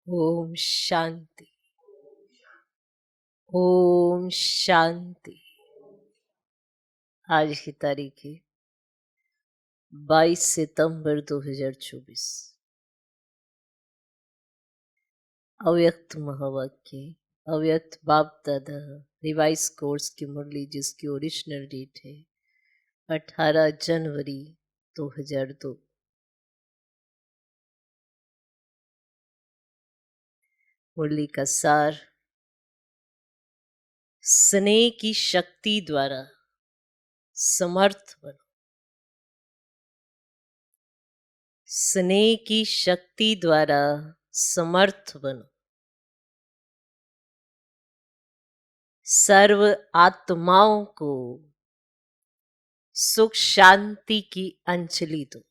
ओम शांति। ओम शांति। आज की तारीख है 22 सितंबर 2024। अव्यक्त महावाक्य, अव्यक्त बाप दादा रिवाइज कोर्स की मुरली, जिसकी ओरिजिनल डेट है 18 जनवरी 2002। मुरली का सार: स्नेह की शक्ति द्वारा समर्थ बनो। स्नेह की शक्ति द्वारा समर्थ बनो। सर्व आत्माओं को सुख शांति की अंजलि दो।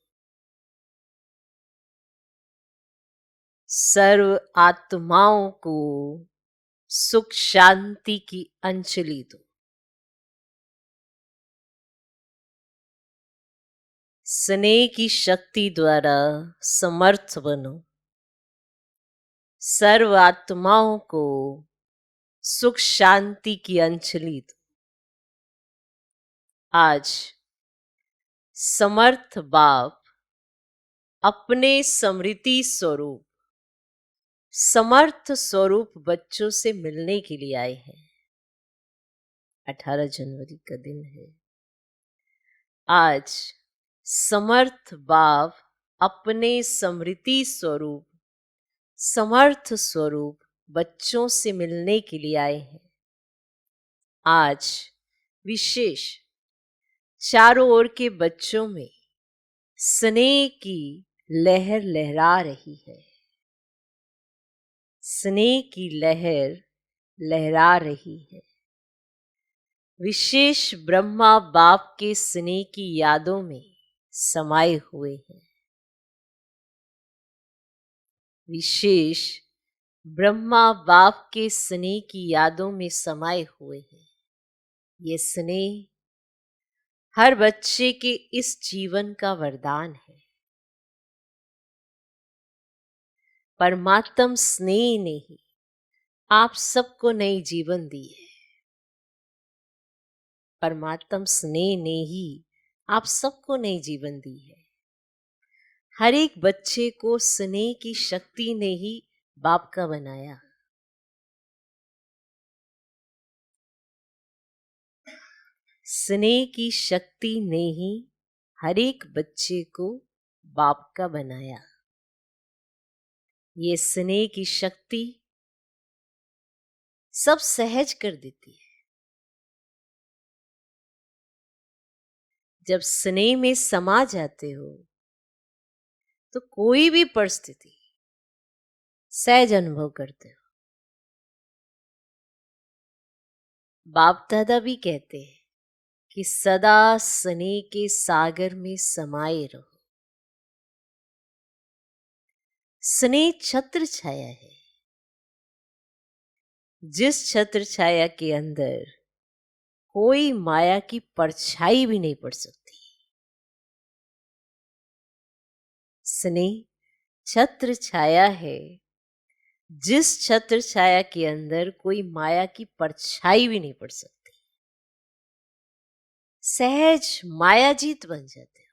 सर्व आत्माओं को सुख शांति की अंजलि दो। स्नेह की शक्ति द्वारा समर्थ बनो। सर्व आत्माओं को सुख शांति की अंजलि दो। आज समर्थ बाप अपने स्मृति स्वरूप समर्थ स्वरूप बच्चों से मिलने के लिए आए हैं। 18 जनवरी का दिन है। आज समर्थ बाप अपने स्मृति स्वरूप समर्थ स्वरूप बच्चों से मिलने के लिए आए हैं। आज विशेष चारों ओर के बच्चों में स्नेह की लहर लहरा रही है। स्नेह की लहर लहरा रही है। विशेष ब्रह्मा बाप के स्नेह की यादों में समाये हुए हैं। विशेष ब्रह्मा बाप के स्नेह की यादों में समाये हुए हैं। ये स्नेह हर बच्चे के इस जीवन का वरदान है। परमात्म स्नेह ने ही आप सबको नई जीवन दी है। परमात्म स्नेह ने ही आप सबको नई जीवन दी है। हर एक बच्चे को स्नेह की शक्ति ने ही बाप का बनाया। स्नेह की शक्ति ने ही हर एक बच्चे को बाप का बनाया। ये स्नेह की शक्ति सब सहज कर देती है। जब स्नेह में समा जाते हो तो कोई भी परिस्थिति सहज अनुभव करते हो। बाप दादा भी कहते हैं कि सदा स्नेह के सागर में समाये रहो। स्नेह छत्र छाया है, जिस छत्र छाया के अंदर कोई माया की परछाई भी नहीं पड़ सकती। स्नेह छत्र छाया है, जिस छत्र छाया के अंदर कोई माया की परछाई भी नहीं पड़ सकती। सहज मायाजीत बन जाते हो।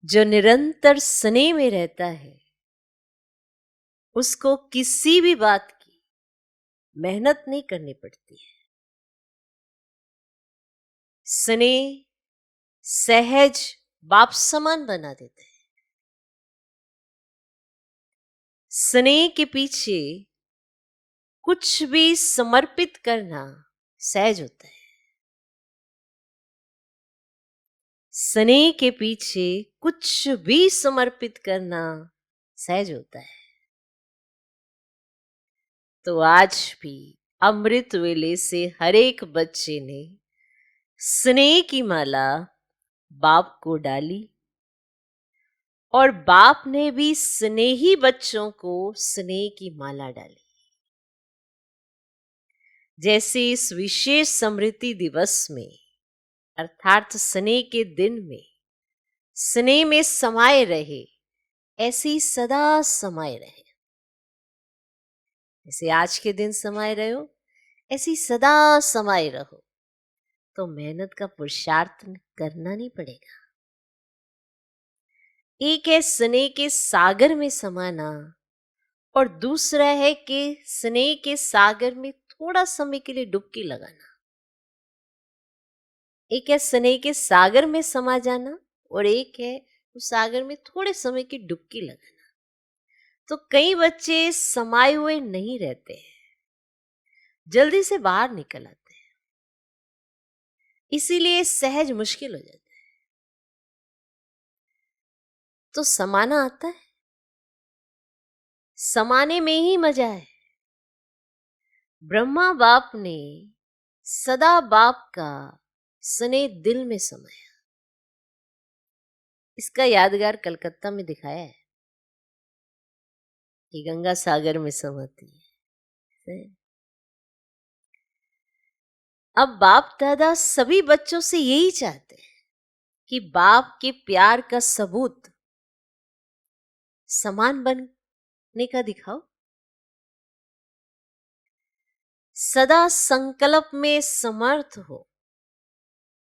जो निरंतर स्नेह में रहता है उसको किसी भी बात की मेहनत नहीं करनी पड़ती है। स्नेह सहज बाप समान बना देते हैं। स्नेह के पीछे कुछ भी समर्पित करना सहज होता है। स्नेह के पीछे कुछ भी समर्पित करना सहज होता है। तो आज भी अमृत वेले से हर एक बच्चे ने स्नेह की माला बाप को डाली और बाप ने भी स्नेही बच्चों को स्नेह की माला डाली। जैसे इस विशेष स्मृति दिवस में अर्थात स्नेह के दिन में स्नेह में समाये रहे ऐसे ही सदा समाये रहे। जैसे आज के दिन समाये रहे हो, ऐसे ही सदा समाये रहो, तो मेहनत का पुरुषार्थ करना नहीं पड़ेगा। एक है स्नेह के सागर में समाना, और दूसरा है कि स्नेह के सागर में थोड़ा समय के लिए डुबकी लगाना। एक है स्नेह के सागर में समा जाना, और एक है उस सागर में थोड़े समय की डुबकी लगाना। तो कई बच्चे समाये हुए नहीं रहते हैं, जल्दी से बाहर निकल आते हैं, इसीलिए सहज मुश्किल हो जाता है। तो समाना आता है, समाने में ही मजा है। ब्रह्मा बाप ने सदा बाप का स्नेह दिल में समाया। इसका यादगार कलकत्ता में दिखाया है कि गंगा सागर में समाती है। अब बाप दादा सभी बच्चों से यही चाहते हैं कि बाप के प्यार का सबूत समान बनने का दिखाओ। सदा संकल्प में समर्थ हो।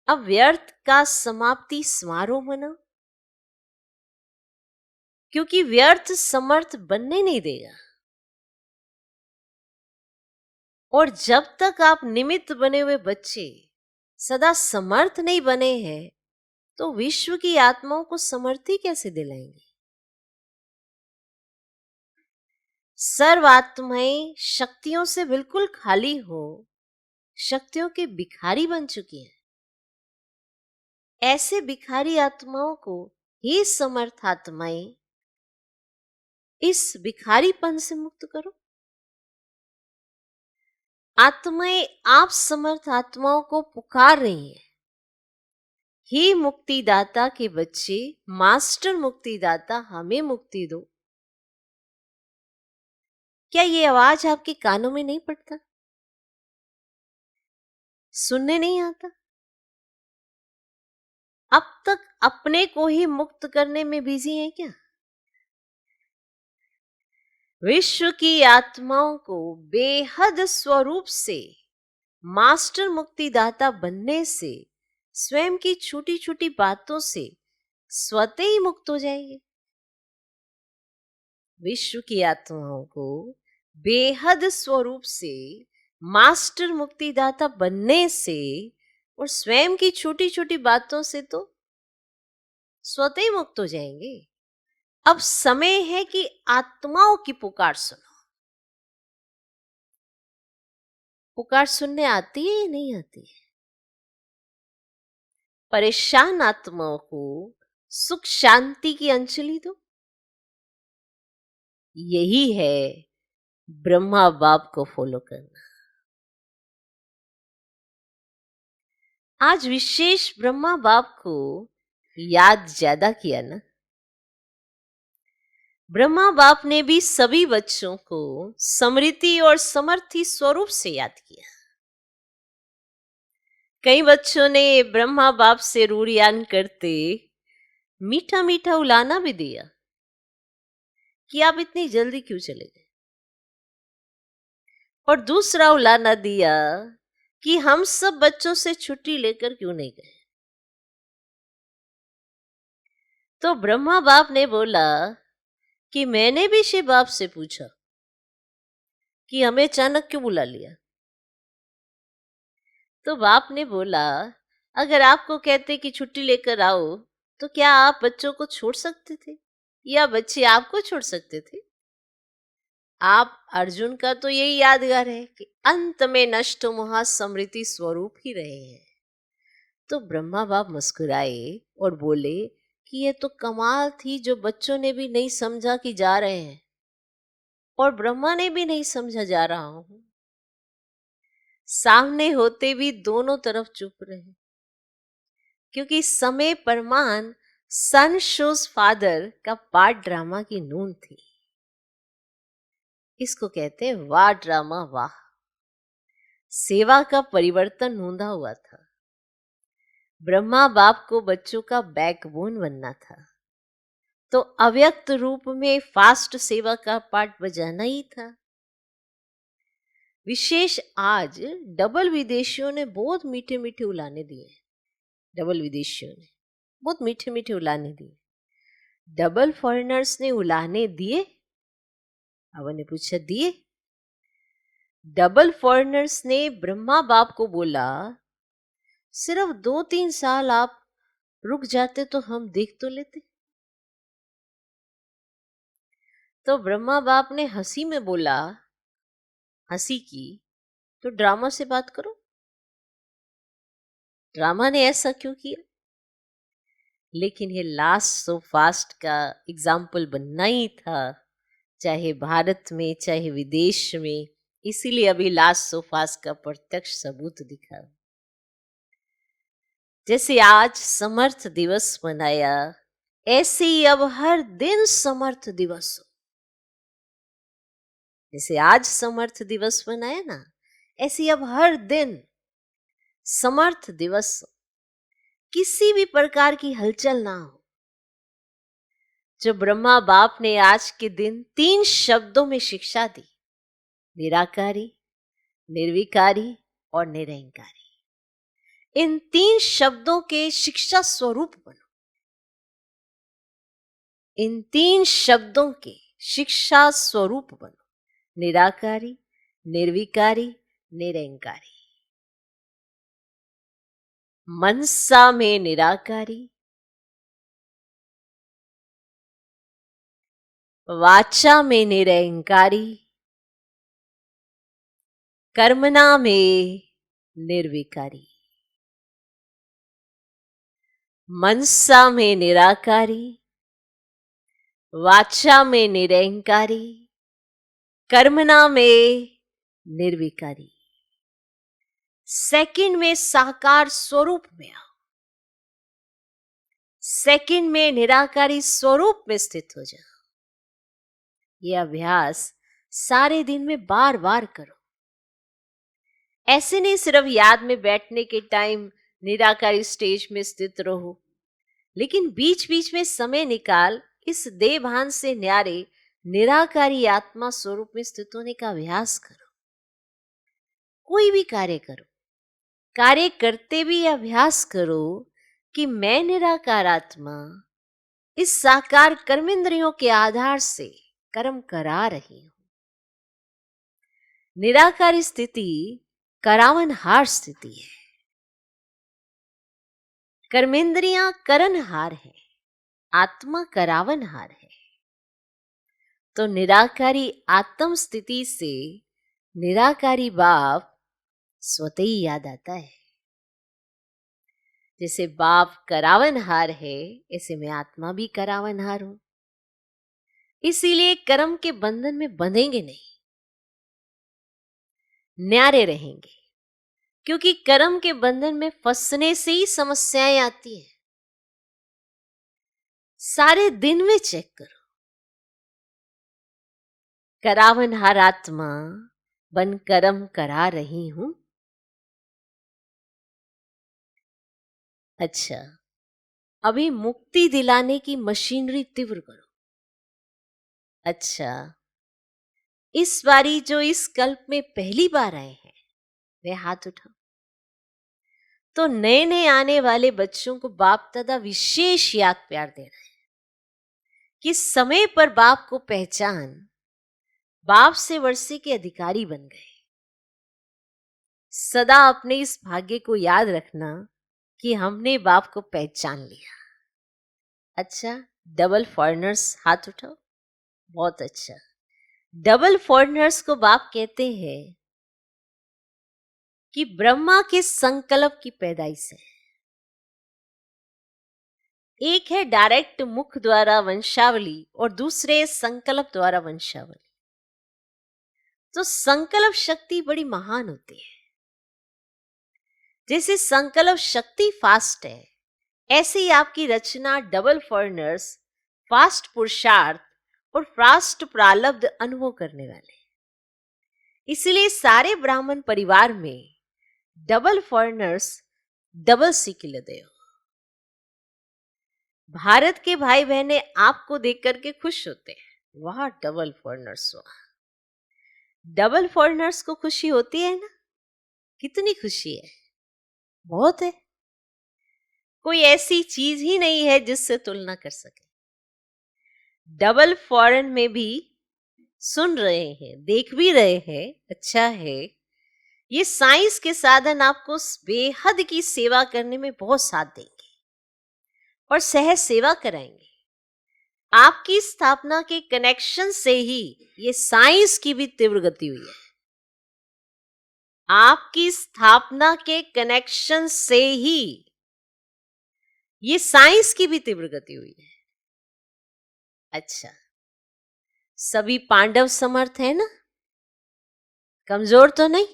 अब व्यर्थ का समाप्ति समारोह मनाओ, क्योंकि व्यर्थ समर्थ बनने नहीं देगा। और जब तक आप निमित्त बने हुए बच्चे सदा समर्थ नहीं बने हैं, तो विश्व की आत्माओं को समर्थी कैसे दिलाएंगे? सर्व आत्माएं शक्तियों से बिल्कुल खाली हो, शक्तियों के भिखारी बन चुकी हैं। ऐसे भिखारी आत्माओं को ही समर्थ आत्माएं इस भिखारीपन से मुक्त करो। आत्माएं आप समर्थ आत्माओं को पुकार रही हैं, ही मुक्तिदाता के बच्चे, मास्टर मुक्तिदाता हमें मुक्ति दो। क्या ये आवाज आपके कानों में नहीं पड़ता? सुनने नहीं आता? अब तक अपने को ही मुक्त करने में बिजी है क्या? विश्व की आत्माओं को बेहद स्वरूप से मास्टर मुक्तिदाता बनने से स्वयं की छोटी छोटी बातों से स्वतः ही मुक्त हो जाएंगे। विश्व की आत्माओं को बेहद स्वरूप से मास्टर मुक्तिदाता बनने से और स्वयं की छोटी छोटी बातों से तो स्वतः ही मुक्त हो जाएंगे। अब समय है कि आत्माओं की पुकार सुनो। पुकार सुनने आती है या नहीं आती है? परेशान आत्माओं को सुख शांति की अंजलि दो। यही है ब्रह्मा बाप को फॉलो करना। आज विशेष ब्रह्मा बाप को याद ज्यादा किया ना। ब्रह्मा बाप ने भी सभी बच्चों को समृद्धि और समर्थी स्वरूप से याद किया। कई बच्चों ने ब्रह्मा बाप से रूढ़ियान करते मीठा मीठा उलाना भी दिया कि आप इतनी जल्दी क्यों चले गए, और दूसरा उलाना दिया कि हम सब बच्चों से छुट्टी लेकर क्यों नहीं गए। तो ब्रह्मा बाप ने बोला कि मैंने भी शिव बाप से पूछा कि हमें अचानक क्यों बुला लिया। तो बाप ने बोला, अगर आपको कहते कि छुट्टी लेकर आओ, तो क्या आप बच्चों को छोड़ सकते थे या बच्चे आपको छोड़ सकते थे? आप अर्जुन का तो यही यादगार है कि अंत में नष्ट महा समृद्धि स्वरूप ही रहे हैं। तो ब्रह्मा बाप मुस्कुराए और बोले कि ये तो कमाल थी, जो बच्चों ने भी नहीं समझा कि जा रहे हैं और ब्रह्मा ने भी नहीं समझा जा रहा हूं। सामने होते भी दोनों तरफ चुप रहे, क्योंकि समय परमान सन शोज फादर का पार्ट ड्रामा की नून थी। इसको कहते हैं वाह ड्रामा वाह। सेवा का परिवर्तन नूंदा हुआ था। ब्रह्मा बाप को बच्चों का बैकबोन बनना था, तो अव्यक्त रूप में फास्ट सेवा का पाठ बजाना ही था। विशेष आज डबल विदेशियों ने बहुत मीठे मीठे उलाने दिए। डबल विदेशियों ने बहुत मीठे मीठे उलाने दिए। डबल फॉरेनर्स ने उलाने दिए? अवन ने पूछा दिए? डबल फॉरेनर्स ने ब्रह्मा बाप को बोला, सिर्फ 2-3 साल आप रुक जाते तो हम देख तो लेते। तो ब्रह्मा बाप ने हंसी में बोला, हंसी की तो ड्रामा से बात करो। ड्रामा ने ऐसा क्यों किया? लेकिन ये लास्ट सो फास्ट का एग्जाम्पल बनना ही था, चाहे भारत में चाहे विदेश में। इसीलिए अभी लास्ट सो फास्ट का प्रत्यक्ष सबूत दिखा। जैसे आज समर्थ दिवस मनाया, ऐसे ही अब हर दिन समर्थ दिवस हो। जैसे आज समर्थ दिवस मनाया ना, ऐसे ही अब हर दिन समर्थ दिवस हो। किसी भी प्रकार की हलचल ना हो। जो ब्रह्मा बाप ने आज के दिन 3 शब्दों में शिक्षा दी, निराकारी, निर्विकारी और निरंकारी, इन 3 शब्दों के शिक्षा स्वरूप बनो। इन 3 शब्दों के शिक्षा स्वरूप बनो। निराकारी, निर्विकारी, निरंकारी। मनसा में निराकारी, वाचा में निरंकारी, कर्मणा में निर्विकारी। मनसा में निराकारी, वाचा में निरंकारी, कर्मणा में निर्विकारी। सेकंड में साकार स्वरूप में आओ। सेकंड में निराकारी स्वरूप में स्थित हो जाओ। यह अभ्यास सारे दिन में बार बार करो। ऐसे नहीं सिर्फ याद में बैठने के टाइम निराकारी स्टेज में स्थित रहो, लेकिन बीच बीच में समय निकाल इस देह भान से न्यारे निराकारी आत्मा स्वरूप में स्थित होने का अभ्यास करो। कोई भी कार्य करो, कार्य करते भी अभ्यास करो कि मैं निराकार आत्मा इस साकार कर्मेंद्रियों के आधार से कर्म करा रही हूं। निराकारी स्थिति करावनहार स्थिति है। कर्मेंद्रियां करनहार है, आत्मा करावनहार है। तो निराकारी आत्म स्थिति से निराकारी बाप स्वतः ही याद आता है। जैसे बाप करावनहार है, ऐसे मैं आत्मा भी करावनहार हूं। इसीलिए कर्म के बंधन में बंधेंगे नहीं, न्यारे रहेंगे। क्योंकि कर्म के बंधन में फंसने से ही समस्याएं आती हैं। सारे दिन में चेक करो, करावनहार आत्मा बन कर्म करा रही हूं। अच्छा, अभी मुक्ति दिलाने की मशीनरी तीव्र करो। अच्छा, इस बारी जो इस कल्प में पहली बार आए हैं वे हाथ उठाओ। तो नए नए आने वाले बच्चों को बाप दादा विशेष याद प्यार दे रहे हैं कि समय पर बाप को पहचान, बाप से वर्षे के अधिकारी बन गए। सदा अपने इस भाग्य को याद रखना कि हमने बाप को पहचान लिया। अच्छा, डबल फॉरेनर्स हाथ उठाओ। बहुत अच्छा। डबल फॉरेनर्स को बाप कहते हैं कि ब्रह्मा के संकल्प की पैदाइश है। एक है डायरेक्ट मुख द्वारा वंशावली और दूसरे संकल्प द्वारा वंशावली। तो संकल्प शक्ति बड़ी महान होती है। जैसे संकल्प शक्ति फास्ट है, ऐसे ही आपकी रचना डबल फॉरेनर्स फास्ट पुरुषार्थ और फास्ट प्रारब्ध अनुभव करने वाले। इसलिए सारे ब्राह्मण परिवार में डबल फॉरेनर्स डबल सीखिलदेव। भारत के भाई बहने आपको देख करके खुश होते हैं, वाह डबल फॉरेनर्स, वाह। डबल फॉरेनर्स को खुशी होती है ना? कितनी खुशी है, बहुत है। कोई ऐसी चीज ही नहीं है जिससे तुलना कर सके। डबल फॉरेन में भी सुन रहे हैं, देख भी रहे हैं, अच्छा है। ये साइंस के साधन आपको बेहद की सेवा करने में बहुत साथ देंगे और सहज सेवा कराएंगे। आपकी स्थापना के कनेक्शन से ही ये साइंस की भी तीव्र गति हुई है। आपकी स्थापना के कनेक्शन से ही ये साइंस की भी तीव्र गति हुई है। अच्छा, सभी पांडव समर्थ है ना? कमजोर तो नहीं,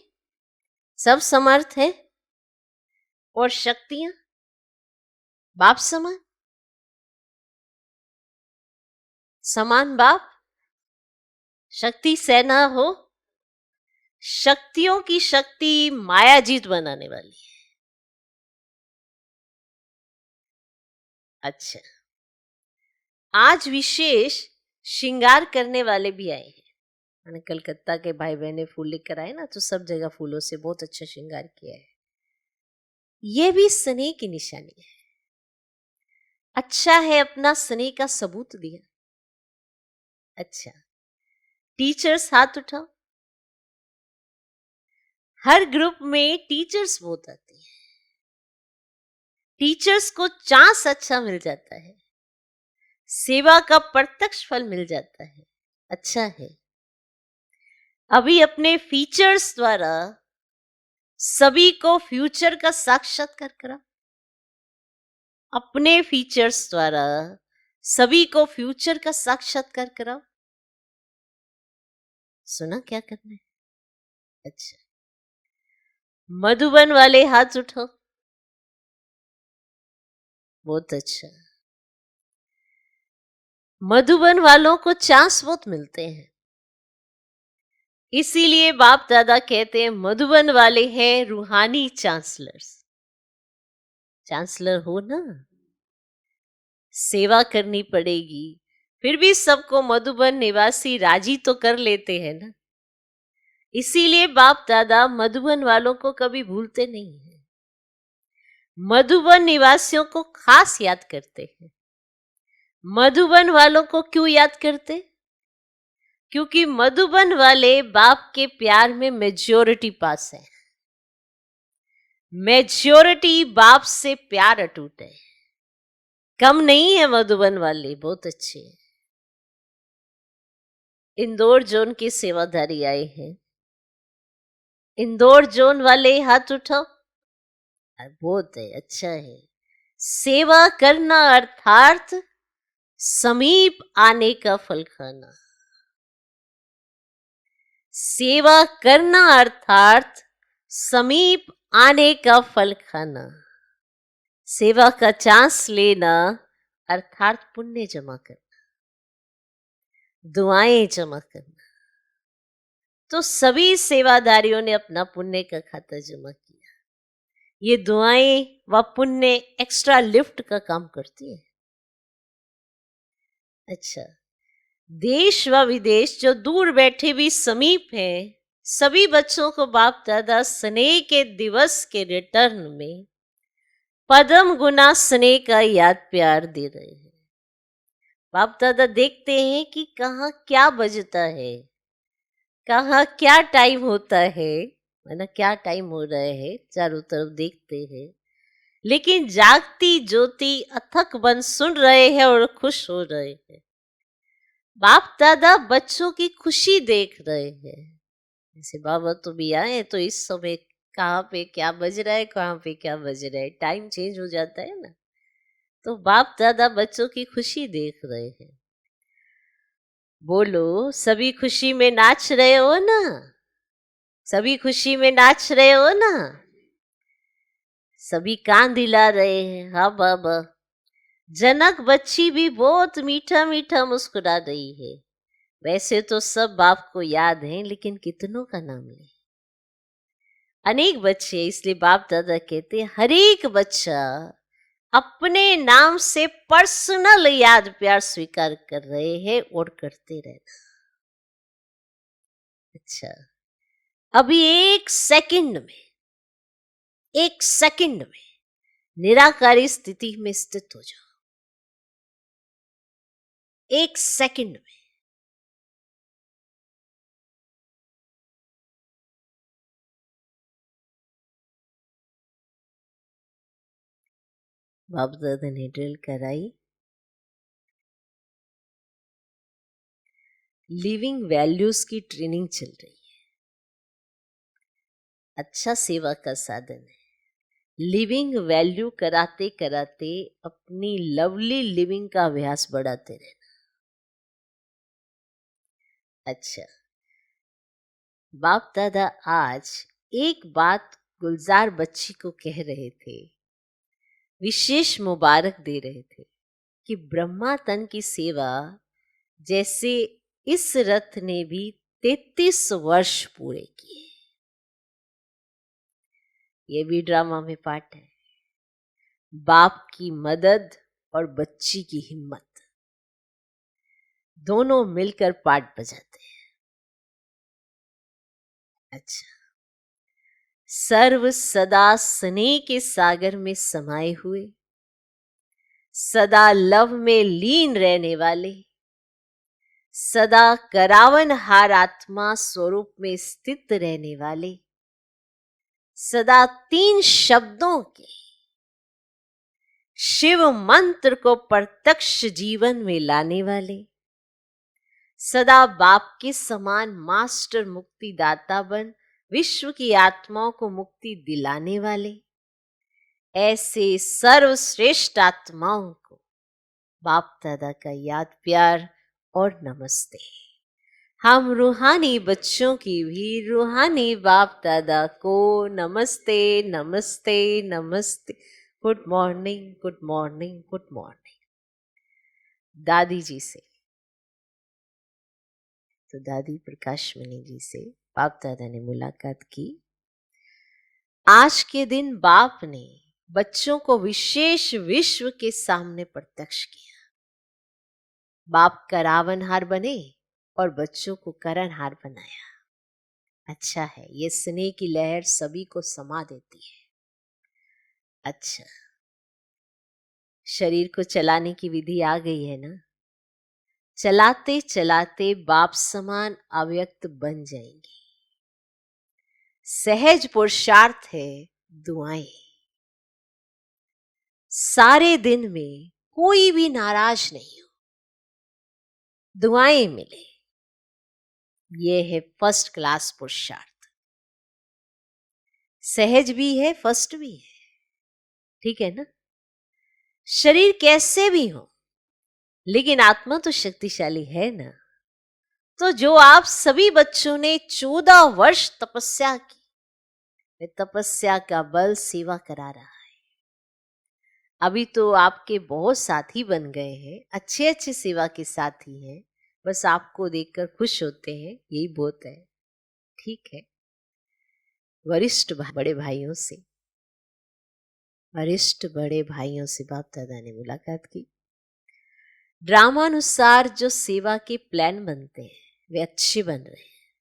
सब समर्थ है। और शक्तियां बाप समान, समान बाप। शक्ति सेना हो, शक्तियों की शक्ति मायाजीत बनाने वाली है। अच्छा, आज विशेष श्रृंगार करने वाले भी आए हैं। मैंने कलकत्ता के भाई बहने फूल लेकर आए ना, तो सब जगह फूलों से बहुत अच्छा श्रृंगार किया है। यह भी स्नेह की निशानी है। अच्छा है, अपना स्नेह का सबूत दिया। अच्छा, टीचर्स हाथ उठाओ। हर ग्रुप में टीचर्स बहुत आती है। टीचर्स को चांस अच्छा मिल जाता है, सेवा का प्रत्यक्ष फल मिल जाता है। अच्छा है, अभी अपने फीचर्स द्वारा सभी को फ्यूचर का साक्षात्कार करा। अपने फीचर्स द्वारा सभी को फ्यूचर का साक्षात्कार कराओ। सुना क्या करना है? अच्छा, मधुबन वाले हाथ उठाओ। बहुत अच्छा, मधुबन वालों को चांस बहुत मिलते हैं, इसीलिए बाप दादा कहते हैं मधुबन वाले हैं रूहानी चांसलर्स। चांसलर हो ना, सेवा करनी पड़ेगी। फिर भी सबको मधुबन निवासी राजी तो कर लेते हैं ना, इसीलिए बाप दादा मधुबन वालों को कभी भूलते नहीं हैं, मधुबन निवासियों को खास याद करते हैं। मधुबन वालों को क्यों याद करते? क्योंकि मधुबन वाले बाप के प्यार में मेजॉरिटी पास है। मेजॉरिटी बाप से प्यार अटूट है, कम नहीं है। मधुबन वाले बहुत अच्छे हैं। इंदौर जोन के सेवाधारी आए हैं। इंदौर जोन वाले हाथ उठाओ। बहुत है, अच्छा है। सेवा करना अर्थात समीप आने का फल खाना। सेवा करना अर्थात समीप आने का फल खाना। सेवा का चांस लेना अर्थात पुण्य जमा करना, दुआएं जमा करना। तो सभी सेवादारियों ने अपना पुण्य का खाता जमा किया। ये दुआएं व पुण्य एक्स्ट्रा लिफ्ट का काम करती है। अच्छा, देश व विदेश जो दूर बैठे भी समीप हैं, सभी बच्चों को बाप दादा स्नेह के दिवस के रिटर्न में पदम गुना स्नेह का याद प्यार दे रहे हैं। बाप दादा देखते हैं कि कहाँ क्या बजता है, कहाँ क्या टाइम होता है, ना क्या टाइम हो रहा है, चारों तरफ देखते हैं। लेकिन जागती ज्योति अथक बन सुन रहे हैं और खुश हो रहे हैं। बाप दादा बच्चों की खुशी देख रहे हैं। जैसे बाबा तो भी आए तो इस समय कहाँ पे क्या बज रहा है, कहाँ पे क्या बज रहा है, टाइम चेंज हो जाता है ना। तो बाप दादा बच्चों की खुशी देख रहे हैं। बोलो, सभी खुशी में नाच रहे हो ना? सभी खुशी में नाच रहे हो ना? सभी कान दिला रहे हैं। हाँ बाबा, जनक बच्ची भी बहुत मीठा मीठा मुस्कुरा रही है। वैसे तो सब बाप को याद है, लेकिन कितनों का नाम ले? अनेक बच्चे, इसलिए बाप दादा कहते हर एक बच्चा अपने नाम से पर्सनल याद प्यार स्वीकार कर रहे हैं और करते रहना। अच्छा, अभी एक सेकंड में निराकारी स्थिति में स्थित हो जाओ। एक सेकंड में। बाप दादा ने ड्रिल कराई। लिविंग वैल्यूज की ट्रेनिंग चल रही है। अच्छा सेवा का साधन है। लिविंग वैल्यू कराते कराते अपनी लवली लिविंग का अभ्यास बढ़ाते रहना। अच्छा, बाप दादा आज एक बात गुलजार बच्ची को कह रहे थे, विशेष मुबारक दे रहे थे कि ब्रह्मा तन की सेवा जैसे इस रथ ने भी 33 वर्ष पूरे किए। ये भी ड्रामा में पार्ट है। बाप की मदद और बच्ची की हिम्मत दोनों मिलकर पार्ट बजाते हैं। अच्छा, सर्व सदा स्नेह के सागर में समाये हुए, सदा लव में लीन रहने वाले, सदा करावन हार आत्मा स्वरूप में स्थित रहने वाले, सदा 3 शब्दों के शिव मंत्र को प्रत्यक्ष जीवन में लाने वाले, सदा बाप के समान मास्टर मुक्तिदाता बन विश्व की आत्माओं को मुक्ति दिलाने वाले, ऐसे सर्वश्रेष्ठ आत्माओं को बाप दादा का याद प्यार और नमस्ते। हम रूहानी बच्चों की भी रूहानी बाप दादा को नमस्ते नमस्ते नमस्ते। Good morning, good morning, good morning. दादी जी से, तो दादी प्रकाश मणि जी से बाप दादा ने मुलाकात की। आज के दिन बाप ने बच्चों को विशेष विश्व के सामने प्रत्यक्ष किया। बाप का रावणहार बने और बच्चों को करणहार बनाया। अच्छा है, ये स्नेह की लहर सभी को समा देती है। अच्छा, शरीर को चलाने की विधि आ गई है ना। चलाते चलाते बाप समान अव्यक्त बन जाएंगे। सहज पुरुषार्थ है दुआएं। सारे दिन में कोई भी नाराज नहीं हो, दुआएं मिले, ये है फर्स्ट क्लास पुरुषार्थ। सहज भी है, फर्स्ट भी है, ठीक है ना। शरीर कैसे भी हो लेकिन आत्मा तो शक्तिशाली है ना। तो जो आप सभी बच्चों ने 14 वर्ष तपस्या की, वे तपस्या का बल सेवा करा रहा है। अभी तो आपके बहुत साथी बन गए हैं, अच्छे अच्छे सेवा के साथी हैं, बस आपको देखकर खुश होते हैं, यही बहुत है। ठीक है, वरिष्ठ बड़े भाइयों से बाप दादा ने मुलाकात की। ड्रामानुसार जो सेवा के प्लान बनते हैं वे अच्छे बन रहे हैं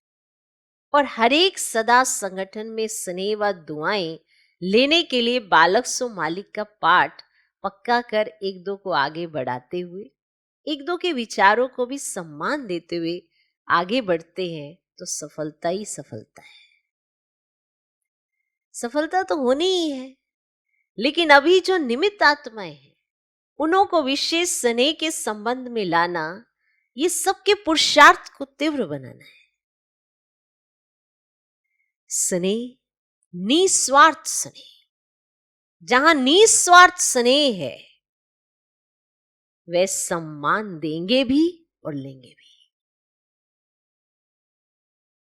और हर एक सदा संगठन में स्नेह व दुआएं लेने के लिए बालक सो मालिक का पाठ पक्का कर एक दो को आगे बढ़ाते हुए, एक दो के विचारों को भी सम्मान देते हुए आगे बढ़ते हैं तो सफलता ही सफलता है। सफलता तो होनी ही है, लेकिन अभी जो निमित्त आत्माएं हैं उन्हों को विशेष स्नेह के संबंध में लाना, ये सबके पुरुषार्थ को तीव्र बनाना है। स्नेह, निस्वार्थ स्नेह। जहां निस्वार्थ स्नेह है वे सम्मान देंगे भी और लेंगे भी।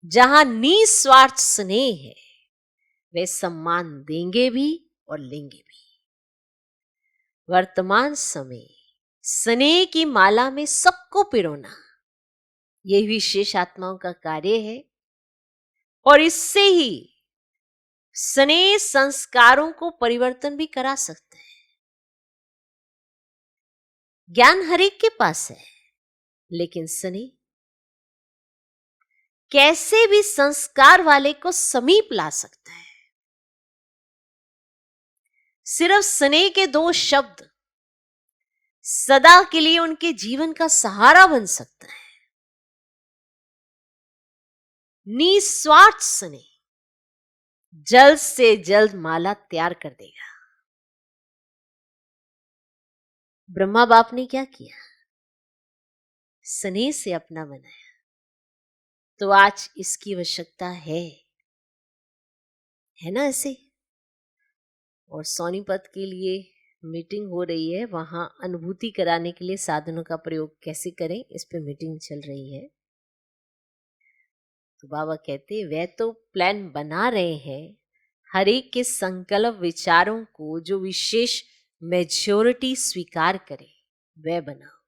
जहां निस्वार्थ स्नेह है वे सम्मान देंगे भी और लेंगे भी। वर्तमान समय स्नेह की माला में सबको पिरोना, यही विशेष आत्माओं का कार्य है और इससे ही स्नेह संस्कारों को परिवर्तन भी करा सकते हैं। ज्ञान हर एक के पास है, लेकिन स्नेह कैसे भी संस्कार वाले को समीप ला सकता है। सिर्फ स्नेह के दो शब्द सदा के लिए उनके जीवन का सहारा बन सकता है। निस्वार्थ स्नेह जल्द से जल्द माला तैयार कर देगा। ब्रह्मा बाप ने क्या किया? स्नेह से अपना बनाया, तो आज इसकी आवश्यकता है ना ऐसे। और सोनीपत के लिए मीटिंग हो रही है, वहां अनुभूति कराने के लिए साधनों का प्रयोग कैसे करें, इस पे मीटिंग चल रही है। तो बाबा कहते वह तो प्लान बना रहे हैं, हर एक के संकल्प विचारों को जो विशेष मेजोरिटी स्वीकार करे वह बनाओ,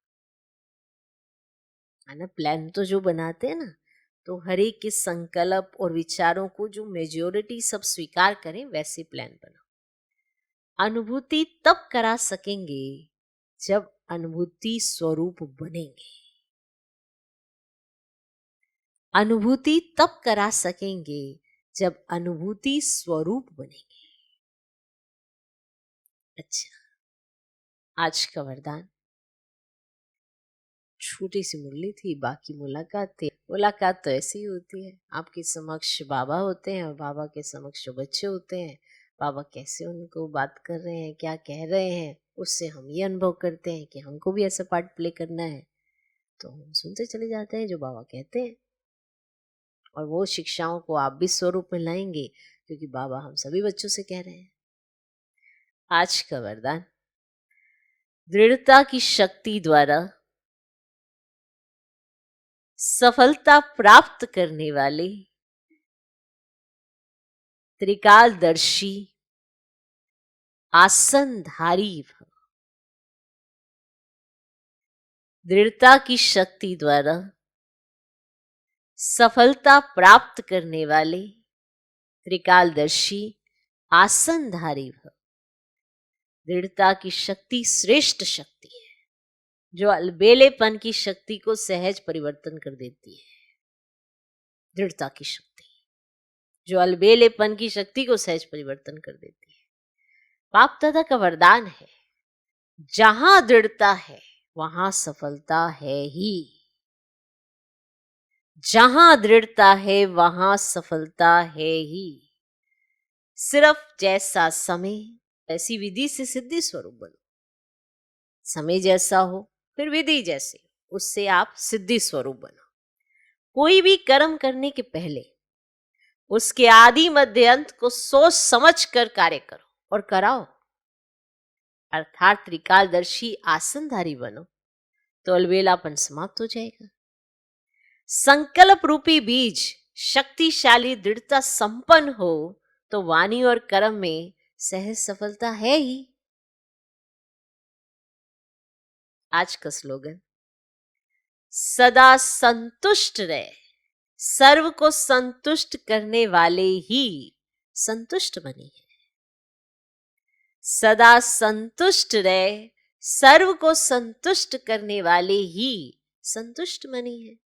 है ना। प्लान तो जो बनाते हैं ना, तो हर एक के संकल्प और विचारों को जो मेजोरिटी सब स्वीकार करें वैसे प्लान बनाओ। अनुभूति तब करा सकेंगे जब अनुभूति स्वरूप बनेंगे। अनुभूति तब करा सकेंगे जब अनुभूति स्वरूप बनेंगे। अच्छा, आज का वरदान छोटी सी मुरली थी, बाकी मुलाकात थी। मुलाकात तो ऐसी ही होती है, आपके समक्ष बाबा होते हैं और बाबा के समक्ष जो बच्चे होते हैं, बाबा कैसे उनको बात कर रहे हैं, क्या कह रहे हैं, उससे हम ये अनुभव करते हैं कि हमको भी ऐसा पार्ट प्ले करना है, तो हम सुनते चले जाते हैं जो बाबा कहते हैं। और वो शिक्षाओं को आप भी स्वरूप में लाएंगे, क्योंकि बाबा हम सभी बच्चों से कह रहे हैं। आज का वरदान, दृढ़ता की शक्ति द्वारा सफलता प्राप्त करने वाले त्रिकालदर्शी आसनधारी भव। दृढ़ता की शक्ति द्वारा सफलता प्राप्त करने वाले त्रिकालदर्शी आसनधारी भव। दृढ़ता की शक्ति श्रेष्ठ शक्ति है, जो अलबेलेपन की शक्ति को सहज परिवर्तन कर देती है। दृढ़ता की शक्ति जो अलबेलेपन की शक्ति को सहज परिवर्तन कर देती है। बाप दादा का वरदान है, जहां दृढ़ता है वहां सफलता है ही। जहां दृढ़ता है वहां सफलता है ही। सिर्फ जैसा समय ऐसी विधि से सिद्धि स्वरूप बनो। समय जैसा हो फिर विधि जैसे, उससे आप सिद्धि स्वरूप बनो। कोई भी कर्म करने के पहले उसके आदि मध्य अंत को सोच समझ कर कार्य करो और कराओ, अर्थात त्रिकालदर्शी आसनधारी बनो, तो अलबेलापन समाप्त हो जाएगा। संकल्प रूपी बीज शक्तिशाली दृढ़ता संपन्न हो तो वाणी और कर्म में सहज सफलता है ही। आज का स्लोगन, सदा संतुष्ट रहे, सर्व को संतुष्ट करने वाले ही संतुष्ट बने हैं। सदा संतुष्ट रहे, सर्व को संतुष्ट करने वाले ही संतुष्ट बने हैं।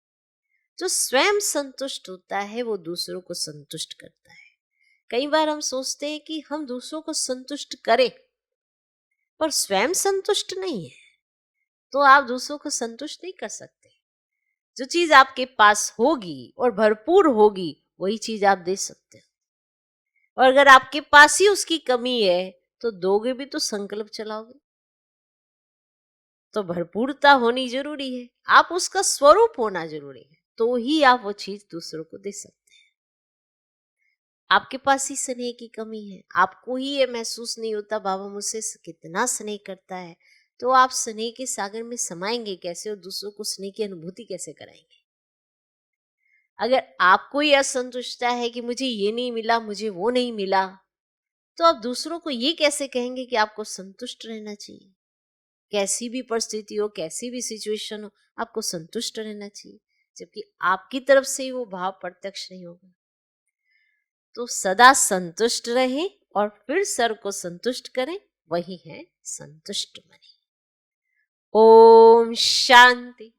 जो स्वयं संतुष्ट होता है वो दूसरों को संतुष्ट करता है। कई बार हम सोचते हैं कि हम दूसरों को संतुष्ट करें, पर स्वयं संतुष्ट नहीं है तो आप दूसरों को संतुष्ट नहीं कर सकते। जो चीज आपके पास होगी और भरपूर होगी वही चीज आप दे सकते हो, और अगर आपके पास ही उसकी कमी है तो दोगे भी तो संकल्प चलाओगे। तो भरपूरता होनी जरूरी है, आप उसका स्वरूप होना जरूरी है, तो ही आप वो चीज दूसरों को दे सकते हैं। आपके पास ही स्नेह की कमी है, आपको ही ये महसूस नहीं होता बाबा मुझसे कितना स्नेह करता है, तो आप स्नेह के सागर में समाएंगे कैसे और दूसरों को स्नेह की अनुभूति कैसे कराएंगे। अगर आपको ही असंतुष्टता है कि मुझे ये नहीं मिला, मुझे वो नहीं मिला, तो आप दूसरों को ये कैसे कहेंगे कि आपको संतुष्ट रहना चाहिए। कैसी भी परिस्थिति हो, कैसी भी सिचुएशन हो, आपको संतुष्ट रहना चाहिए, जबकि आपकी तरफ से ही वो भाव प्रत्यक्ष नहीं होगा। तो सदा संतुष्ट रहें और फिर सर्व को संतुष्ट करें, वही है संतुष्ट मनी। ओम शांति।